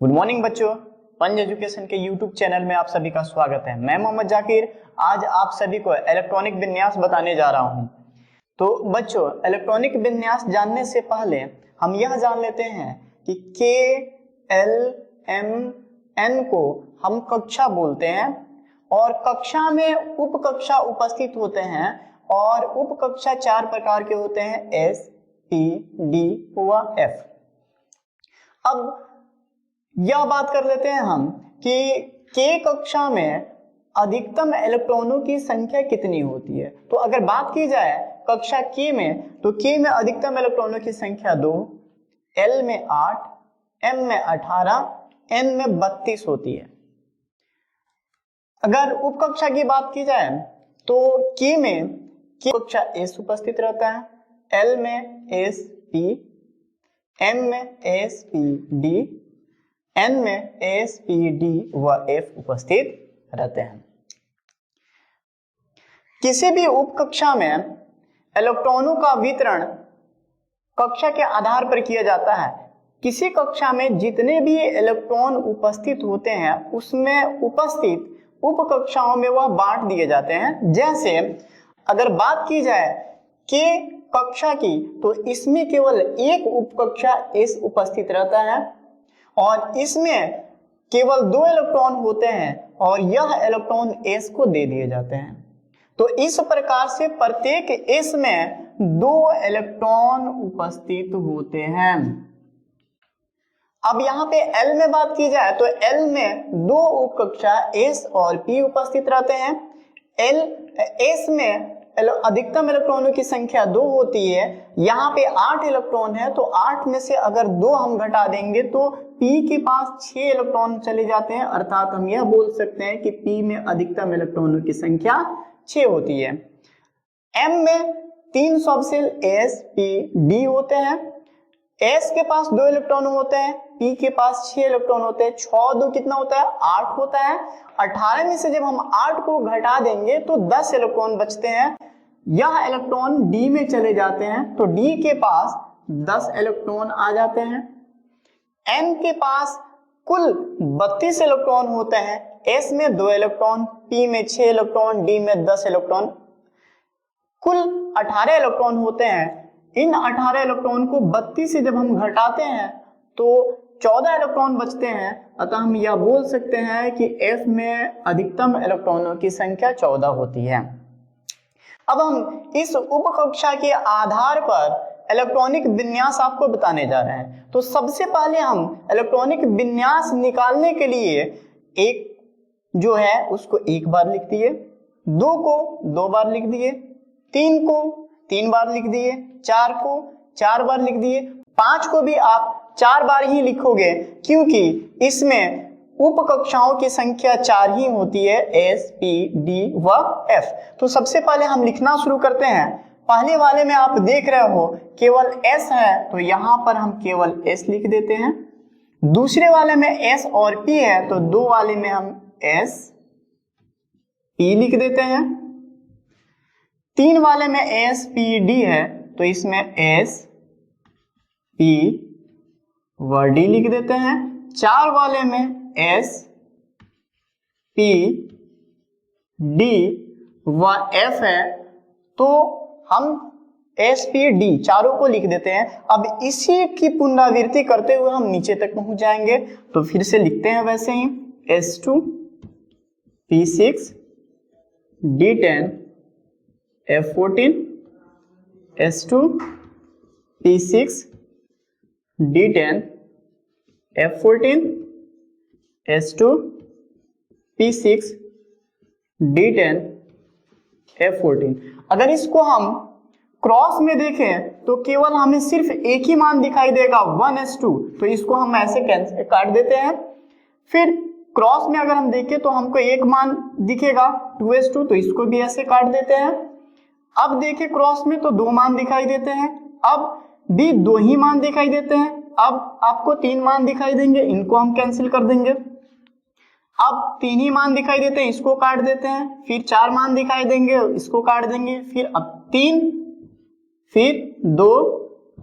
Good morning बच्चों, पंज education के यूट्यूब चैनल में आप सभी का स्वागत है। मैं मोहम्मद जाकिर आज आप सभी को इलेक्ट्रॉनिक विन्यास बताने जा रहा हूं। तो बच्चों, इलेक्ट्रॉनिक विन्यास जानने से पहले हम यह जान लेते हैं कि के एल एम एन को हम कक्षा बोलते हैं और कक्षा में उप कक्षा उपस्थित होते हैं और उप कक्षा चार प्रकार के होते हैं, एस, पी, डी व एफ। अब यह बात कर लेते हैं हम कि के कक्षा में अधिकतम इलेक्ट्रॉनों की संख्या कितनी होती है। तो अगर बात की जाए कक्षा के में, तो के में अधिकतम इलेक्ट्रॉनों की संख्या 2, एल में 8, एम में 18, एन में 32 होती है। अगर उप कक्षा की बात की जाए तो के में के कक्षा एस उपस्थित रहता है, एल में एस पी, एम में एस पी डी, एन में एस पी डी व एफ उपस्थित रहते हैं। किसी भी उप कक्षा में इलेक्ट्रॉनों का वितरण कक्षा के आधार पर किया जाता है। किसी कक्षा में जितने भी इलेक्ट्रॉन उपस्थित होते हैं उसमें उपस्थित उप कक्षाओं में वह बांट दिए जाते हैं। जैसे अगर बात की जाए के कक्षा की, तो इसमें केवल एक उप कक्षा एस उपस्थित रहता है और इसमें केवल 2 इलेक्ट्रॉन होते हैं और यह इलेक्ट्रॉन एस को दे दिए जाते हैं। तो इस प्रकार से प्रत्येक एस में 2 इलेक्ट्रॉन उपस्थित होते हैं। अब यहाँ पे एल में बात की जाए तो एल में 2 उप कक्षा एस और पी उपस्थित रहते हैं। एस में अधिकतम इलेक्ट्रॉनों की संख्या 2 होती है। यहाँ पे 8 इलेक्ट्रॉन है, तो 8 में से अगर 2 हम घटा देंगे तो पी के पास 6 इलेक्ट्रॉन चले जाते हैं। अर्थात हम यह बोल सकते हैं कि पी में अधिकतम इलेक्ट्रॉनों की संख्या 6 होती है। एम में 3 सबसेल एस पी डी होते हैं। एस के पास 2 इलेक्ट्रॉन होते हैं, पी के पास 6 इलेक्ट्रॉन होते हैं। 6 2 कितना होता है? 8 होता है। 18 में से जब हम 8 को घटा देंगे तो 10 इलेक्ट्रॉन बचते हैं। यह इलेक्ट्रॉन डी में चले जाते हैं, तो डी के पास 10 इलेक्ट्रॉन आ जाते हैं। एन के पास कुल 32 इलेक्ट्रॉन होते हैं। एस में 2 इलेक्ट्रॉन, पी में 6 इलेक्ट्रॉन, डी में 10 इलेक्ट्रॉन, कुल 18 इलेक्ट्रॉन होते हैं। इन 18 इलेक्ट्रॉन को 32 से जब हम घटाते हैं तो 14 इलेक्ट्रॉन बचते हैं। अतः हम यह बोल सकते हैं कि एफ में अधिकतम इलेक्ट्रॉनों की संख्या 14 होती है। अब हम इस उप कक्षा के आधार पर इलेक्ट्रॉनिक विन्यास आपको बताने जा रहे हैं। तो सबसे पहले हम इलेक्ट्रॉनिक विन्यास निकालने के लिए एक जो है उसको एक बार लिख दिए, 2 को 2 बार लिख दिए, 3 को 3 बार लिख दिए, 4 को 4 बार लिख दिए, 5 को भी आप 4 बार ही लिखोगे क्योंकि इसमें उप कक्षाओं की संख्या 4 ही होती है, एस पी डी व एफ। तो सबसे पहले हम लिखना शुरू करते हैं। पहले वाले में आप देख रहे हो केवल एस है, तो यहां पर हम केवल एस लिख देते हैं। दूसरे वाले में एस और पी है, तो 2 वाले में हम एस पी लिख देते हैं। 3 वाले में एस पी डी है, तो इसमें एस पी व डी लिख देते हैं। 4 वाले में एस पी डी व एफ है, तो हम एस पी डी चारों को लिख देते हैं। अब इसी की पुनरावृत्ति करते हुए हम नीचे तक पहुंच जाएंगे। तो फिर से लिखते हैं वैसे ही, S2 P6 D10 F14, S2 P6 D10 F14, S2 P6 D10 F14। अगर इसको हम क्रॉस में देखें तो केवल हमें सिर्फ एक ही मान दिखाई देगा 1s2, तो इसको हम ऐसे काट देते हैं। फिर क्रॉस में अगर हम देखें तो हमको एक मान दिखेगा 2s2, तो इसको भी ऐसे काट देते हैं। अब देखें क्रॉस में तो 2 मान दिखाई देते हैं, अब भी 2 ही मान दिखाई देते हैं। अब आपको 3 मान दिखाई देंगे, इनको हम कैंसिल कर देंगे। अब 3 ही मान दिखाई देते हैं, इसको काट देते हैं। फिर 4 मान दिखाई देंगे, इसको काट देंगे। फिर अब 3, फिर 2,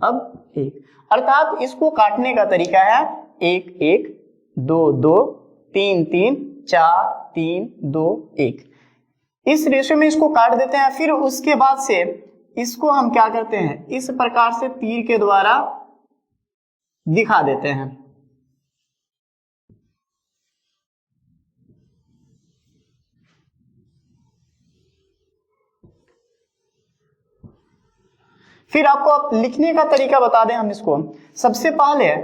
अब 1। अर्थात इसको काटने का तरीका है 1 1 2 2, 3 3, 4 3 2 1। इस रेशियो में इसको काट देते हैं। फिर उसके बाद से इसको हम क्या करते हैं, इस प्रकार से तीर के द्वारा दिखा देते हैं। फिर आपको आप लिखने का तरीका बता दें हम इसको। सबसे पहले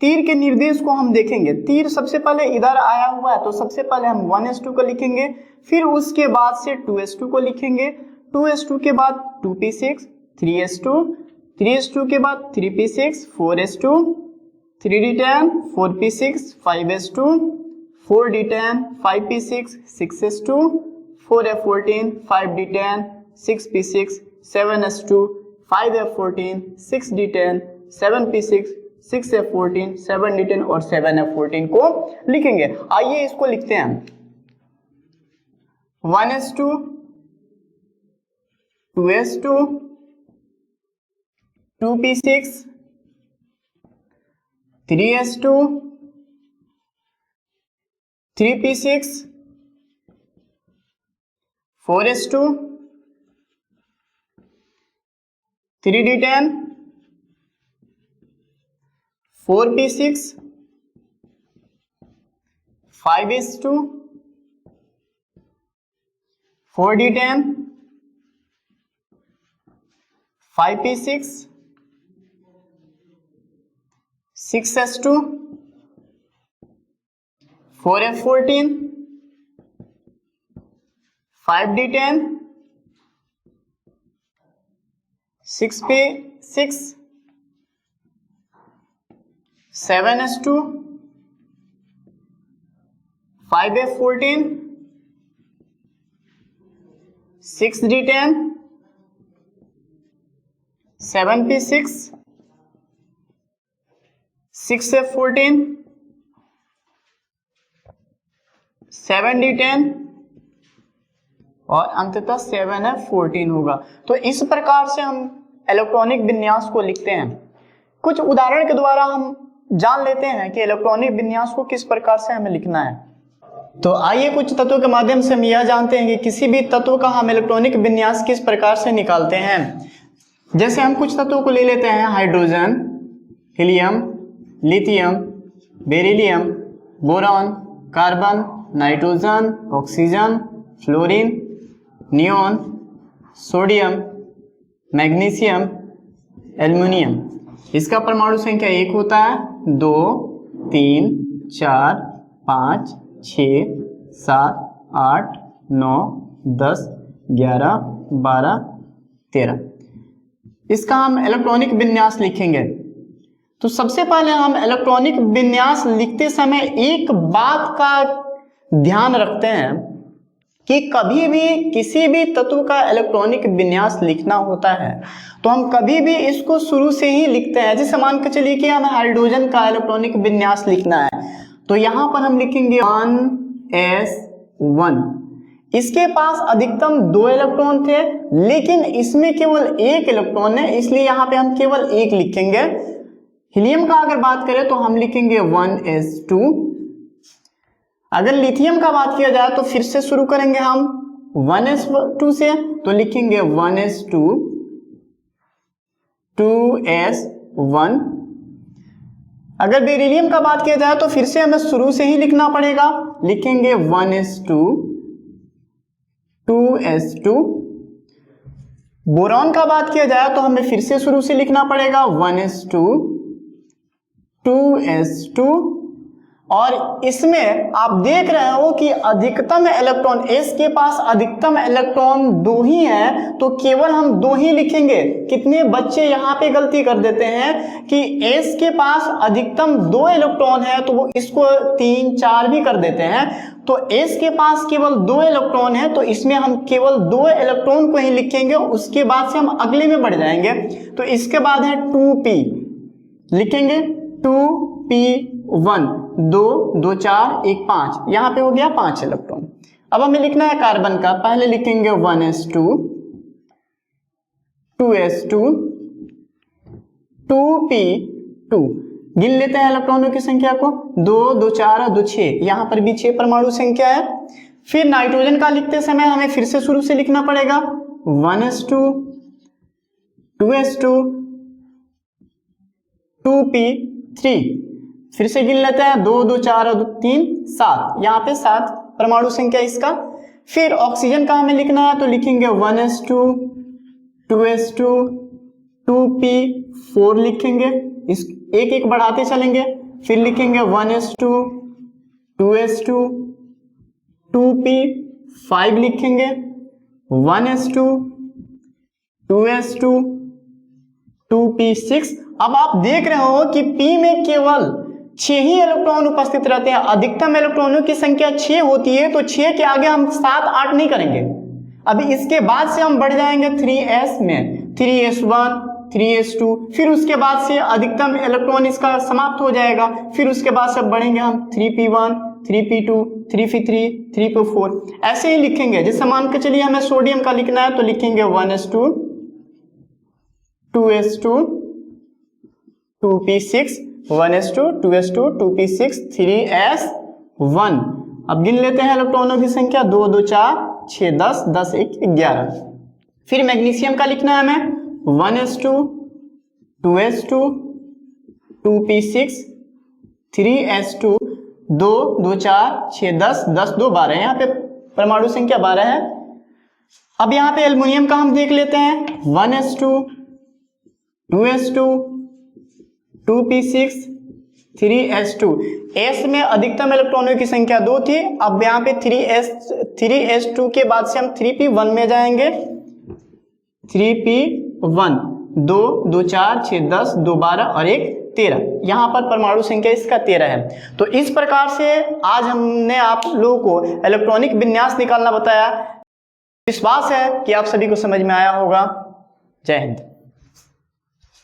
तीर के निर्देश को हम देखेंगे। तीर सबसे पहले इधर आया हुआ है तो सबसे पहले हम 1s2 को लिखेंगे, फिर उसके बाद से 2s2 को लिखेंगे, 2s2 के बाद 2p6, 3s2, 3s2 के बाद 3p6, 4s2, 3d10, 4p6, 5s2, 4d10, 5p6, 6s2, 4f14, 5d10, 6p6, 7s2, 5f14, 6d10, 7p6, 6f14, 7d10 और 7f14 को लिखेंगे। आइए इसको लिखते हैं। 1s2, 2s2, 2p6, 3s2, 3p6, 4s2, 3d10, 4p6, 5s2, 4d10, 5p6, 6s2, 4f14, 5d10, 6p6, 7s2, 5f14, 6d10, 7p6, 6f14, 7d10 और अंततः 7f14 होगा। तो इस प्रकार से हम इलेक्ट्रॉनिक विन्यास को लिखते हैं। कुछ उदाहरण के द्वारा हम जान लेते हैं कि इलेक्ट्रॉनिक विन्यास को किस प्रकार से हमें लिखना है। तो आइए कुछ तत्वों के माध्यम से हम यह जानते हैं कि किसी भी तत्व का हम इलेक्ट्रॉनिक विन्यास किस प्रकार से निकालते हैं। जैसे हम कुछ तत्वों को ले लेते हैं, hydrogen, helium, lithium, beryllium, boron, carbon, nitrogen, oxygen, fluorine, neon, sodium, magnesium, aluminium. इसका परमाणु संख्या 1 होता है, 2, 3, 4, 5, 6, 7, 8, 9, 10, 11, 12, 13। इसका हम इलेक्ट्रॉनिक विन्यास लिखेंगे। तो सबसे पहले हम इलेक्ट्रॉनिक विन्यास लिखते समय एक बात का ध्यान रखते हैं कि कभी भी किसी भी तत्व का इलेक्ट्रॉनिक विन्यास लिखना होता है तो हम कभी भी इसको शुरू से ही लिखते हैं। जैसे मान के चलिए कि हमें हाइड्रोजन का इलेक्ट्रॉनिक विन्यास लिखना है तो यहां पर हम लिखेंगे 1s1। इसके पास अधिकतम 2 इलेक्ट्रॉन थे लेकिन इसमें केवल 1 इलेक्ट्रॉन है, इसलिए यहां पे हम केवल 1 लिखेंगे। हीलियम का अगर बात करें तो हम लिखेंगे 1s2। अगर लिथियम का बात किया जाए तो फिर से शुरू करेंगे हम 1s2 से, तो लिखेंगे 1s2, 2s1। अगर बेरिलियम का बात किया जाए तो फिर से हमें शुरू से ही लिखना पड़ेगा, लिखेंगे 1s2, 2s2। बोरॉन का बात किया जाए तो हमें फिर से शुरू से लिखना पड़ेगा 1s2, 2s2। और इसमें आप देख रहे हो कि अधिकतम इलेक्ट्रॉन, एस के पास अधिकतम इलेक्ट्रॉन 2 ही है तो केवल हम 2 ही लिखेंगे। कितने बच्चे यहाँ पे गलती कर देते हैं कि एस के पास अधिकतम 2 इलेक्ट्रॉन है तो वो इसको 3 4 भी कर देते हैं। तो एस के पास केवल 2 इलेक्ट्रॉन है तो इसमें हम केवल 2 इलेक्ट्रॉन को ही लिखेंगे, उसके बाद से हम अगले में बढ़ जाएंगे। तो इसके बाद है 2p, लिखेंगे 2p1, 2 2 4 1 5, यहां पे हो गया 5 इलेक्ट्रॉन। अब हमें लिखना है कार्बन का, पहले लिखेंगे 1s2, 2s2, 2p2। गिन लेते हैं इलेक्ट्रॉनों की संख्या को, 2 2 4 2 6, यहां पर भी 6 परमाणु संख्या है। फिर नाइट्रोजन का लिखते समय हमें फिर से शुरू से लिखना पड़ेगा 1s2 2s2 2p3। फिर से गिन लेते हैं 2 2 4 और 3 7, यहाँ पे 7 परमाणु संख्या इसका। फिर ऑक्सीजन का हमें लिखना है तो लिखेंगे 1s2 2s2 2p4 लिखेंगे, इस एक एक बढ़ाते चलेंगे। फिर लिखेंगे 1s2 2s2 2p5 लिखेंगे, 1s2 2s2 2p6। अब आप देख रहे हो कि p में केवल 6 ही इलेक्ट्रॉन उपस्थित रहते हैं, अधिकतम इलेक्ट्रॉनों की संख्या 6 होती है, तो 6 के आगे हम 7 8 नहीं करेंगे। अब इसके बाद से हम बढ़ जाएंगे 3s में, 3s1 3s2, फिर उसके बाद से अधिकतम इलेक्ट्रॉन इसका समाप्त हो जाएगा। फिर उसके बाद से बढ़ेंगे हम 3p1 3p2 3p3 3p4, ऐसे ही लिखेंगे। जैसे मान के चलिए हमें सोडियम का लिखना है तो लिखेंगे 1s2 2s2 2p6 1s2 2s2 2p6 3s1। अब गिन लेते हैं इलेक्ट्रॉनों की संख्या, 2 2 4 6 10 10 1 11। फिर मैग्नीशियम का लिखना है हमें 1s2 2s2 2p6 3s2 2 2 4 6 10 10 2 12, यहाँ पे परमाणु संख्या 12 है। अब यहाँ पे एल्युमिनियम का हम देख लेते हैं 1s2 2s2 2p6 3s2। s में अधिकतम इलेक्ट्रॉनों की संख्या 2 थी, अब यहाँ पे 3s2 के बाद से हम 3p1 में जाएंगे, 3p1 2 2 4 6 10 2 12 और 1 13, यहाँ पर परमाणु संख्या इसका 13 है। तो इस प्रकार से आज हमने आप लोगों को इलेक्ट्रॉनिक विन्यास निकालना बताया। विश्वास है कि आप सभी को समझ में आया होगा। जय हिंद।